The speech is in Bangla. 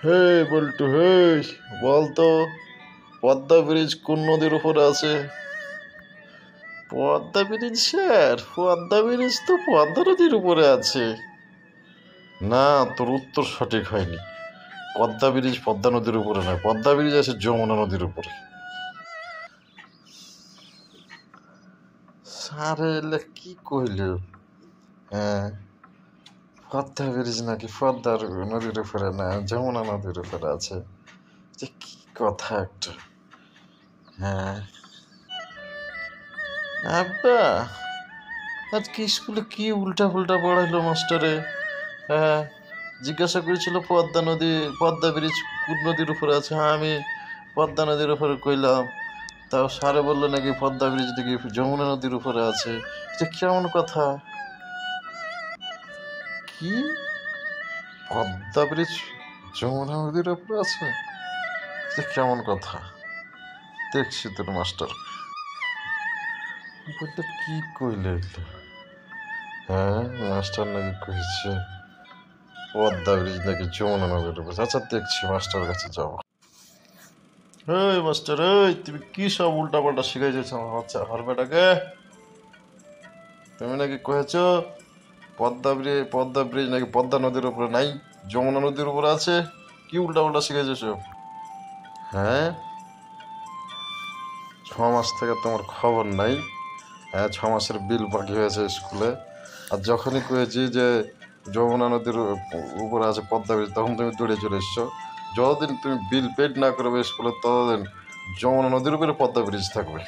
হে বল্টু, হে বলতো, পদ্মা ব্রিজ কোন নদীর উপরে আছে? Padma bridge sir, Padma bridge তো পদ্মা নদীর উপরে আছে। না, তোর উত্তর সঠিক হয়নি। পদ্মা ব্রিজ পদ্মা নদীর উপরে নয়, পদ্মা ব্রিজ আছে যমুনা নদীর উপরে। স্যার এলে কি কইল? হ্যাঁ, পদ্মা ব্রিজ নাকি পদ্মা নদীর উপরে না, যমুনা নদীর উপরে আছে। যে কি কথা একটা! হ্যাঁ আব্বা, আজকে স্কুলে কি উল্টা ফুল্টা পড়াইলো মাস্টারে? হ্যাঁ, জিজ্ঞাসা করেছিল পদ্মা ব্রিজ কোন নদীর উপরে আছে। হ্যাঁ, আমি পদ্মা নদীর উপরে কইলাম। তাও স্যারে বললো নাকি পদ্মা ব্রিজ নাকি যমুনা নদীর উপরে আছে। এটা কেমন কথা? কি, পদ্মা ব্রিজ যমুনা নদীর উপরে আছে? এটা কেমন কথা? দেখছি তোর মাস্টার বলতে কি কইলে এটা। হ্যাঁ, মাস্টার নাকি কইছে পদ্মা ব্রিজ নাকি যমুনা নদীর উপরে। আচ্ছা, দেখছি, মাস্টার কাছে যাবো। এই মাস্টার, এই তুমি কি সব উল্টা পাল্টা শিখাইছো আমার বাচ্চা বেটাকে? তুমি নাকি কয়েছো পদ্মা ব্রিজ নাকি পদ্মা নদীর উপরে নাই, যমুনা নদীর উপরে আছে। কি উল্টা পাল্টা শিখাইছো সব? হ্যাঁ, 6 মাস থেকে তোমার খবর নাই। হ্যাঁ, 6 মাসের বিল বাকি হয়েছে স্কুলে। আর যখনই কয়েছি যে যমুনা নদীর উপরে আছে পদ্মা ব্রিজ, তখন তুমি দৌড়ে চলে এসছো। যতদিন তুমি বিল পেড না করবে স্কুলে, ততদিন যমুনা নদীর উপরে পদ্মা ব্রিজ থাকবে।